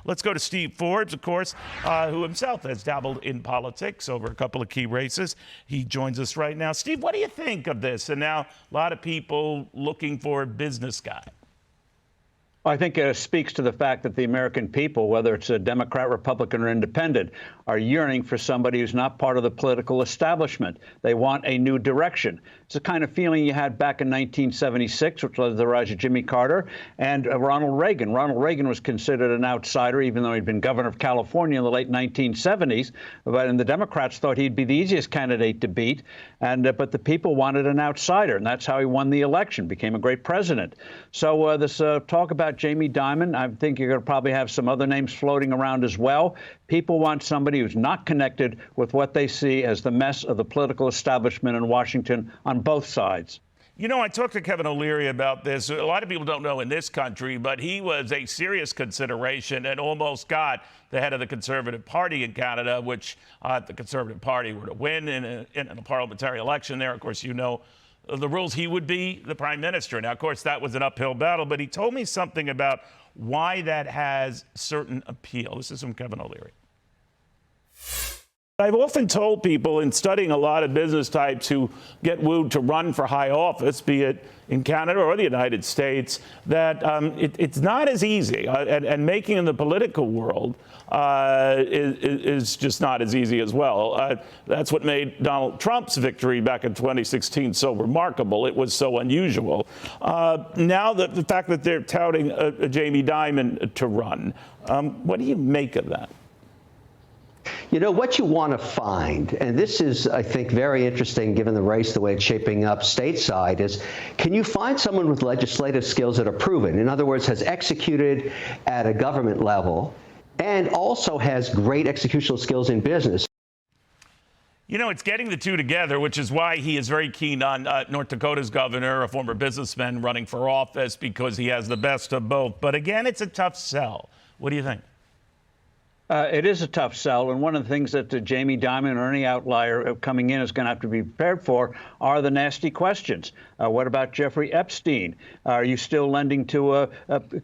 Let's go to Steve Forbes, of course, who himself has dabbled in politics over a couple of key races. He joins us right now. Steve, what do you think of this? And now a lot of people looking for a business guy. I think it speaks to the fact that the American people, whether it's a Democrat, Republican, or Independent, are yearning for somebody who's not part of the political establishment. They want a new direction. It's the kind of feeling you had back in 1976, which led to the rise of Jimmy Carter and Ronald Reagan. Ronald Reagan was considered an outsider, even though he'd been governor of California in the late 1970s. And the Democrats thought he'd be the easiest candidate to beat. But the people wanted an outsider, and that's how he won the election, became a great president. So this talk about Jamie Dimon, I think you're going to probably have some other names floating around as well. People want somebody who's not connected with what they see as the mess of the political establishment in Washington on both sides. You know, I talked to Kevin O'Leary about this. A lot of people don't know in this country, but he was a serious consideration and almost got the head of the Conservative Party in Canada, which the Conservative Party were to win in a parliamentary election there. Of course, you know the rules. He would be the prime minister. Now, of course, that was an uphill battle, but he told me something about why that has certain appeal. This is from Kevin O'Leary. I've often told people in studying a lot of business types who get wooed to run for high office, be it in Canada or the United States, that it's not as easy. And making in the political world is just not as easy as well. That's what made Donald Trump's victory back in 2016 so remarkable. It was so unusual. Now, the fact that they're touting Jamie Dimon to run, what do you make of that? You know, what you want to find, and this is, I think, very interesting given the race, the way it's shaping up stateside, is can you find someone with legislative skills that are proven? In other words, has executed at a government level and also has great executional skills in business. You know, it's getting the two together, which is why he is very keen on North Dakota's governor, a former businessman running for office, because he has the best of both. But again, it's a tough sell. What do you think? It is a tough sell, and one of the things that Jamie Dimon or any outlier coming in is going to have to be prepared for are the nasty questions. What about Jeffrey Epstein? Are you still lending to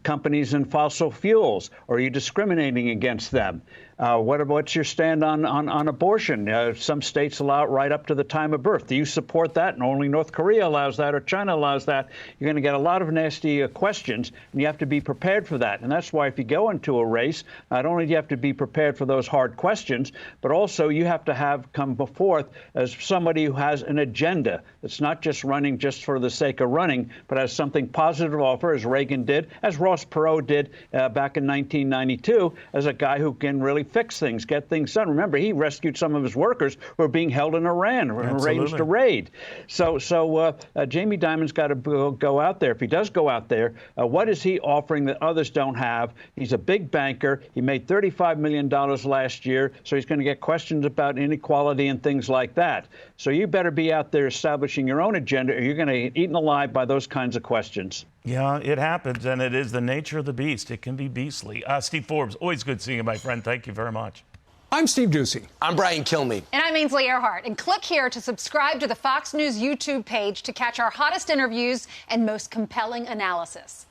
companies in fossil fuels, or are you discriminating against them? What's your stand on abortion? Some states allow it right up to the time of birth. Do you support that? And only North Korea allows that, or China allows that. You're going to get a lot of nasty questions, and you have to be prepared for that. And that's why if you go into a race, not only do you have to be prepared for those hard questions, but also you have to come forth as somebody who has an agenda that's not just running just for the sake of running, but has something positive to offer, as Reagan did, as Ross Perot did back in 1992, as a guy who can really fix things, get things done. Remember, he rescued some of his workers who were being held in Iran, arranged a raid. So Jamie Dimon's got to go out there. If he does go out there, what is he offering that others don't have? He's a big banker. He made $35 million last year, so he's going to get questions about inequality and things like that. So you better be out there establishing your own agenda, or you're going to get eaten alive by those kinds of questions. Yeah, it happens, and it is the nature of the beast. It can be beastly. Steve Forbes, always good seeing you, my friend. Thank you very much. I'm Steve Doocy. I'm Brian Kilmeade. And I'm Ainsley Earhart. And click here to subscribe to the Fox News YouTube page to catch our hottest interviews and most compelling analysis.